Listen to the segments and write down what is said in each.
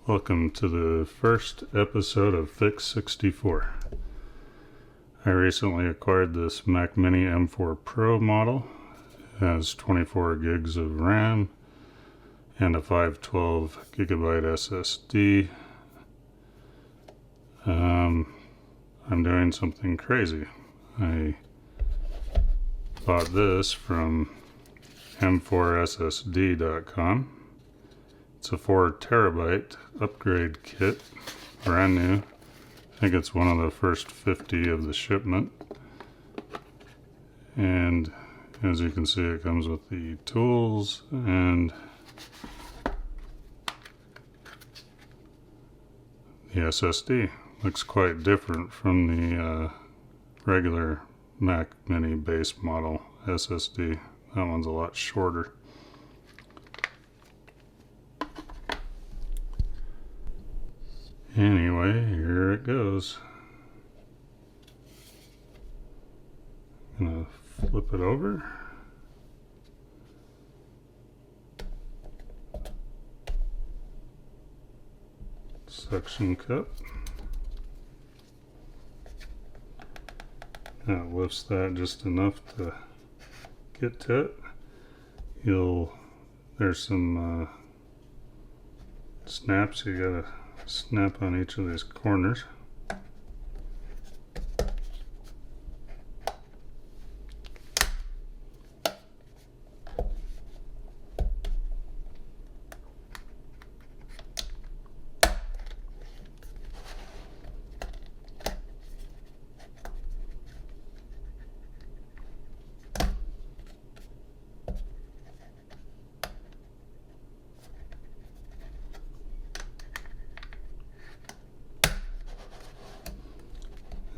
Welcome to the first episode of Fix 64. I recently acquired this Mac Mini M4 Pro model. It has 24 gigs of RAM and a 512 gigabyte SSD. I'm doing something crazy. I bought this from m4ssd.com. It's a 4 terabyte upgrade kit, brand new. I think it's one of the first 50 of the shipment. And as you can see, it comes with the tools and the SSD. Looks quite different from the regular Mac Mini base model SSD. That one's a lot shorter. Anyway, here it goes. I'm gonna flip it over. Suction cup. That lifts that just enough to get to it. There's some snaps you gotta snap on each of these corners.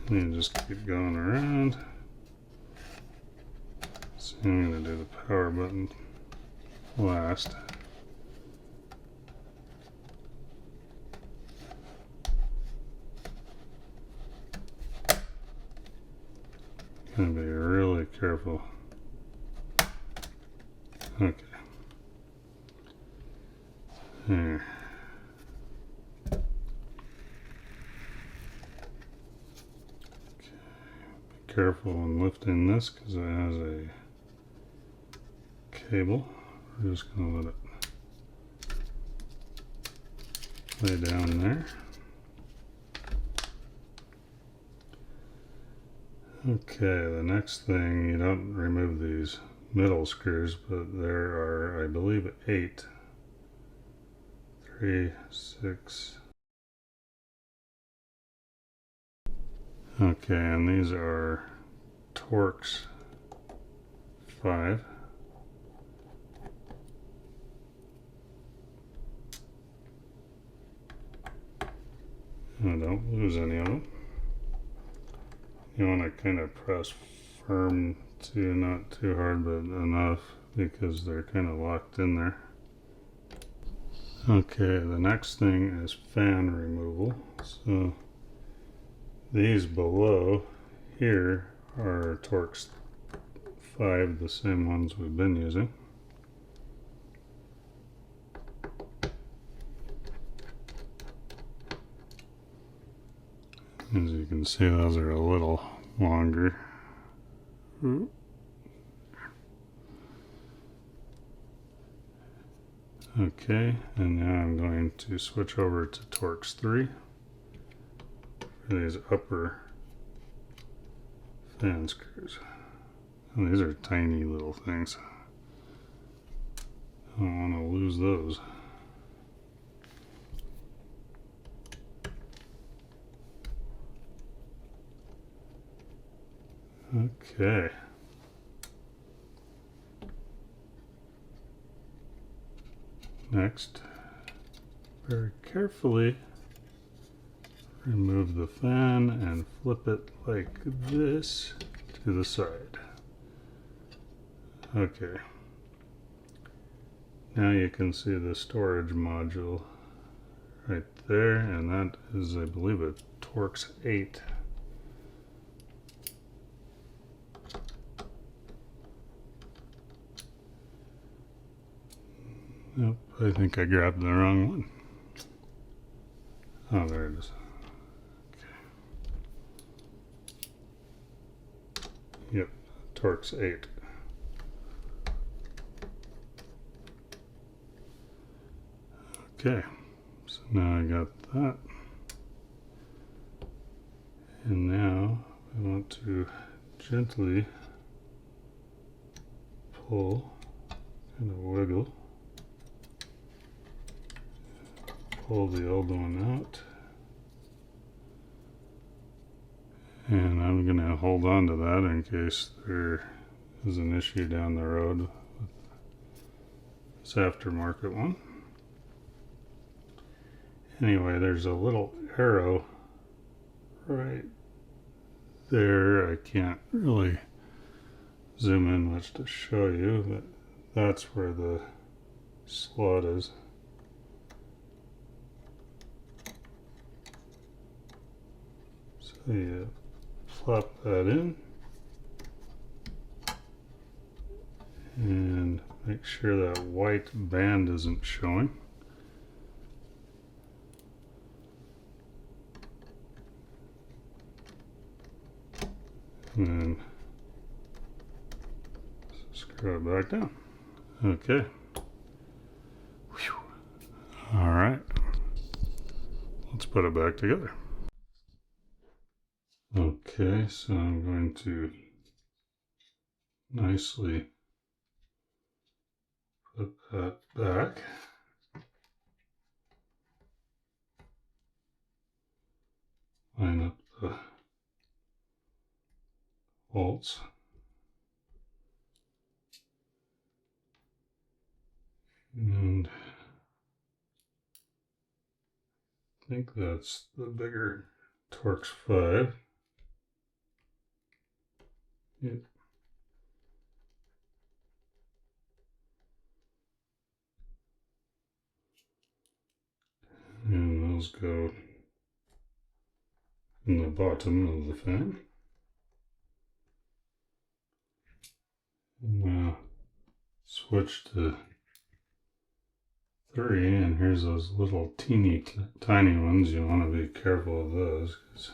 And just keep going around. So I'm going to do the power button last. Gotta be really careful. Okay. There. Careful when lifting this because it has a cable. We're just going to let it lay down there. Okay, the next thing, you don't remove these middle screws, but there are, I believe, 8. 3, 6. Okay, and these are Torx 5. Don't lose any of them. You want to kind of press firm too, not too hard, but enough because they're kind of locked in there. Okay, the next thing is fan removal. So these below here are Torx 5, the same ones we've been using. As you can see, those are a little longer. Okay, and now I'm going to switch over to Torx 3. These upper fan screws. Oh, these are tiny little things. I don't want to lose those. Okay. Next, very carefully remove the fan and flip it like this to the side. Okay. Now you can see the storage module right there, and that is, I believe, a Torx 8. Nope, I think I grabbed the wrong one. Oh, there it is. Okay. Yep, Torx 8. Okay, so now I got that. And now I want to gently pull, kind of wiggle, pull the old one out. And I'm going to hold on to that in case there is an issue down the road with this aftermarket one. Anyway, there's a little arrow right there. I can't really zoom in much to show you, but that's where the slot is. So you plop that in and make sure that white band isn't showing. And then screw it back down. Okay. Whew. All right. Let's put it back together. Okay, so I'm going to nicely put that back. Line up the bolts. And I think that's the bigger Torx 5. Yep. And those go in the bottom of the fan. Now switch to 3, and here's those little teeny tiny ones. You want to be careful of those because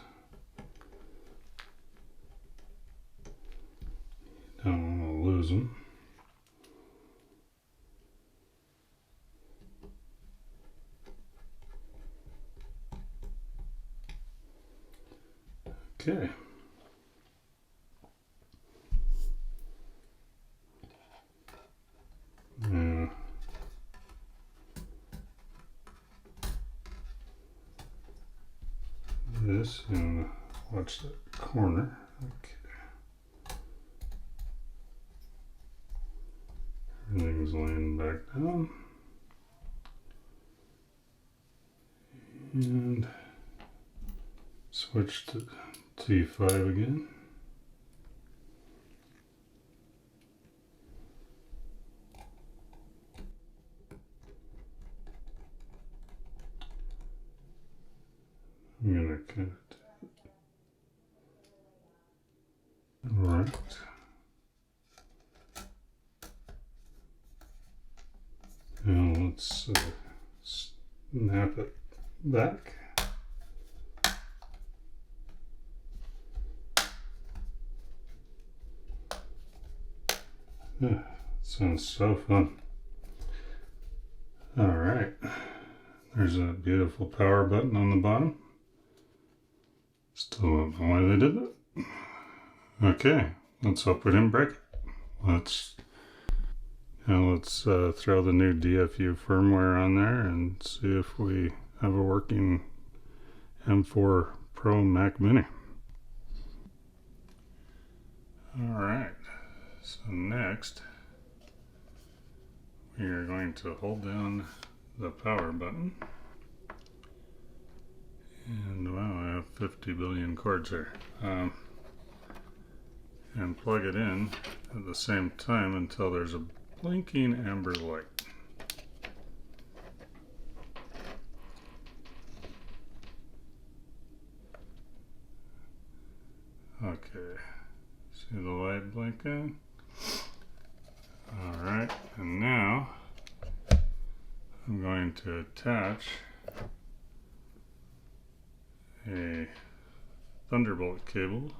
you don't want to lose them. Okay. Now, this, and watch that corner. Okay. Everything's laying back down. And switch to T5 again. I'm going to cut it right. Now let's snap it back. Yeah, sounds so fun. All right, there's a beautiful power button on the bottom. Still don't know why they did that. Okay, let's hope we didn't break it. Let's throw the new DFU firmware on there and see if we have a working M4 Pro Mac Mini. All right, so next we are going to hold down the power button And wow, I have 50 billion cords here. And plug it in at the same time until there's a blinking amber light. Okay, see the light blinking? Alright, and now I'm going to attach a Thunderbolt cable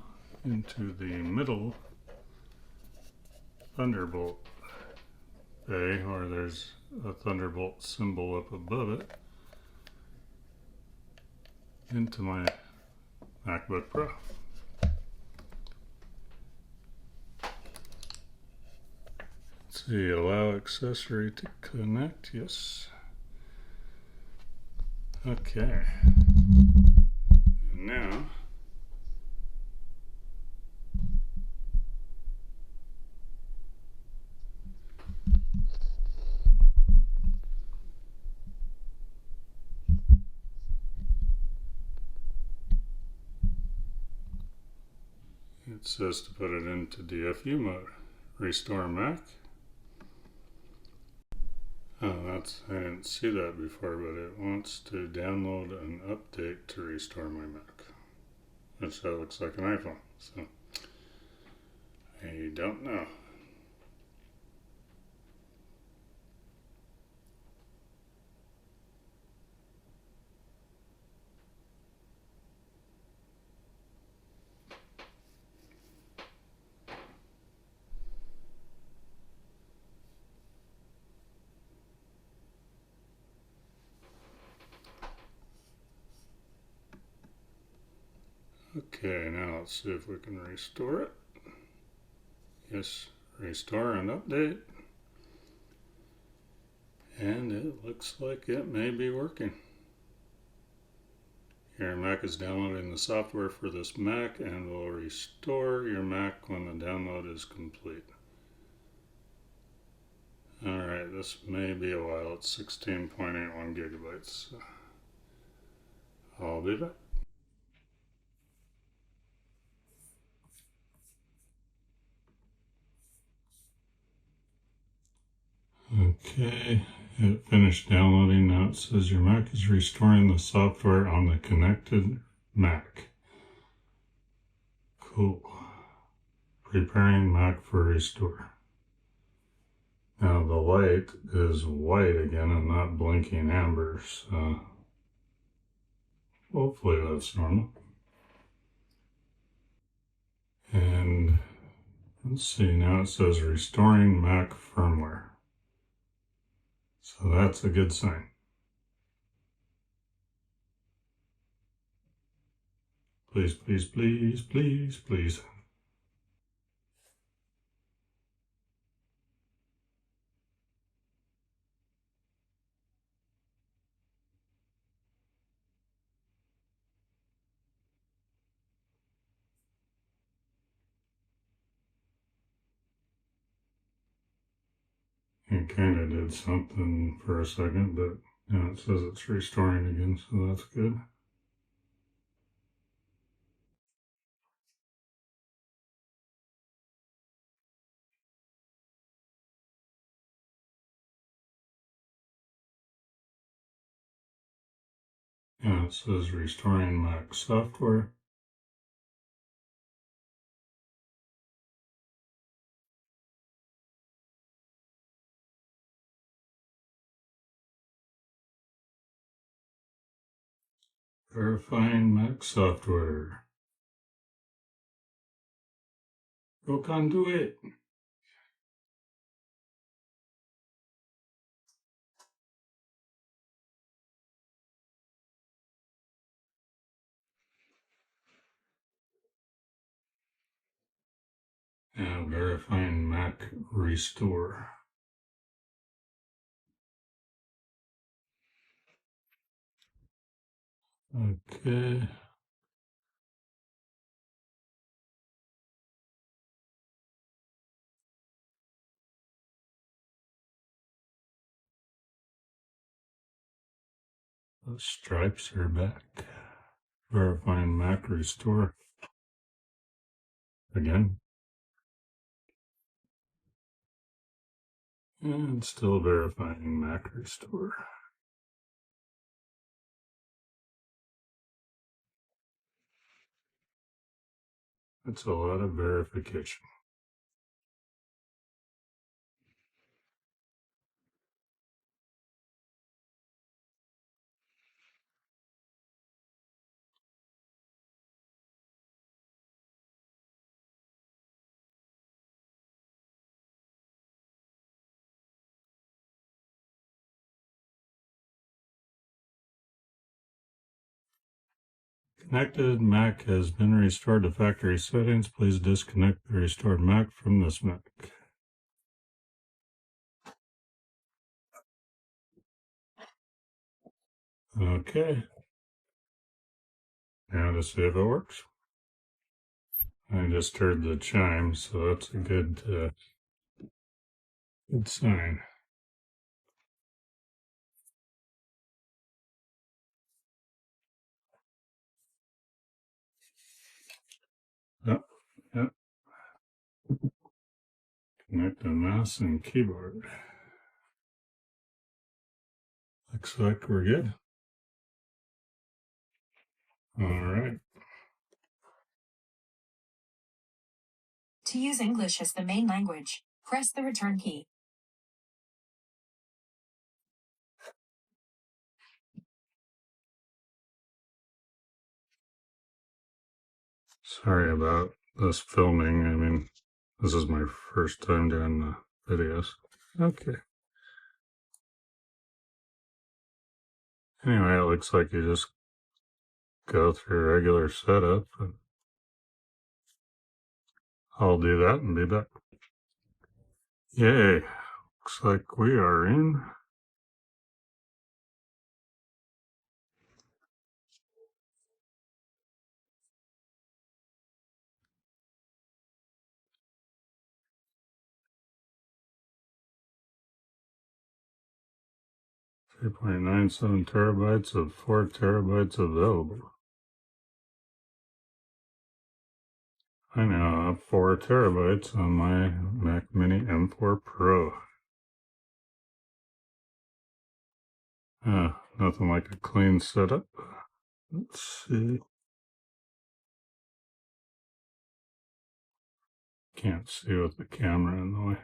into the middle Thunderbolt bay, or there's a Thunderbolt symbol up above it, into my MacBook Pro. Let's see, allow accessory to connect, yes. Okay. And now it says to put it into DFU mode. Restore Mac. Oh, I didn't see that before, but it wants to download an update to restore my Mac. Which that looks like an iPhone, so I don't know. Okay, now let's see if we can restore it. Yes, restore and update. And it looks like it may be working. Your Mac is downloading the software for this Mac and will restore your Mac when the download is complete. Alright, this may be a while. It's 16.81 gigabytes. I'll be back. Okay, it finished downloading. Now it says your Mac is restoring the software on the connected Mac. Cool. Preparing Mac for restore. Now the light is white again and not blinking amber, so hopefully that's normal. And let's see, now it says restoring Mac firmware. So that's a good sign. Please, please, please, please, please. It kind of did something for a second, but now it says it's restoring again, so that's good. And it says restoring Mac software. Verifying Mac software. Go conduit. Now verifying Mac restore. Okay. The stripes are back. Verifying Mac restore. Again. And still verifying Mac restore. That's a lot of verification. Connected Mac has been restored to factory settings. Please disconnect the restored Mac from this Mac. Okay. Now to see if it works. I just heard the chime, so that's a good sign. Yep, yep. Connect the mouse and keyboard. Looks like we're good. All right. To use English as the main language, press the return key. Sorry about this filming. I mean, this is my first time doing the videos. Okay. Anyway, it looks like you just go through regular setup. I'll do that and be back. Yay. Looks like we are in. .97 terabytes of 4 terabytes available. I now have 4 terabytes on my Mac Mini M4 Pro. Nothing like a clean setup. Let's see. Can't see with the camera in the way.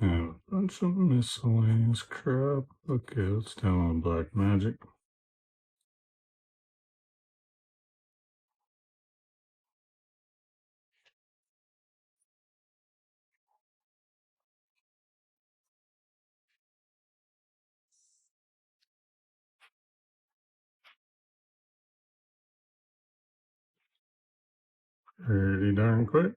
And a bunch of miscellaneous crap. Okay, let's download Black Magic. Pretty darn quick.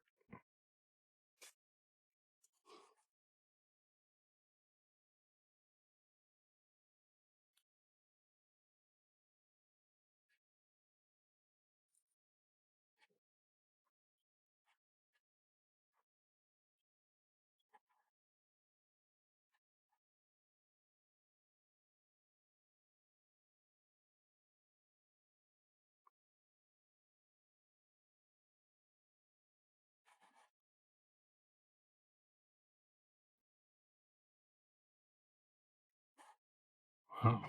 Wow.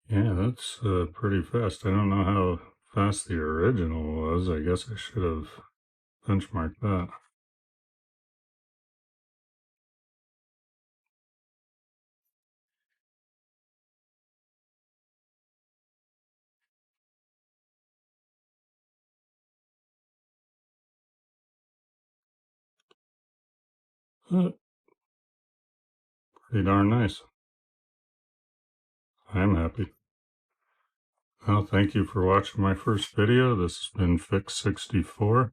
Yeah, that's pretty fast. I don't know how fast the original was. I guess I should have benchmarked that. Pretty darn nice. I'm happy. Well, thank you for watching my first video. This has been Fix64.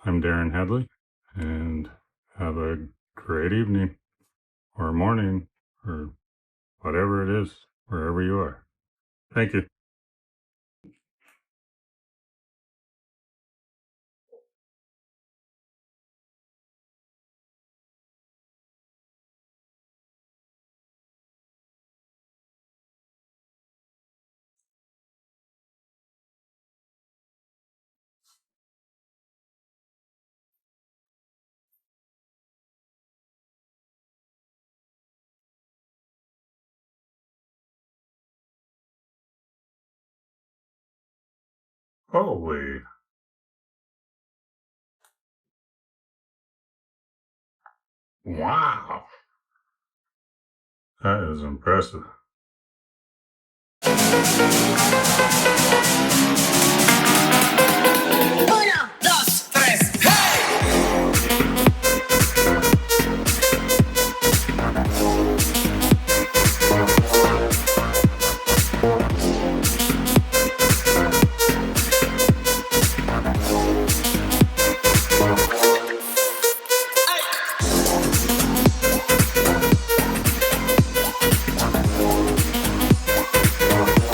I'm Darren Headley, and have a great evening, or morning, or whatever it is, wherever you are. Thank you. Holy. Wow. That is impressive.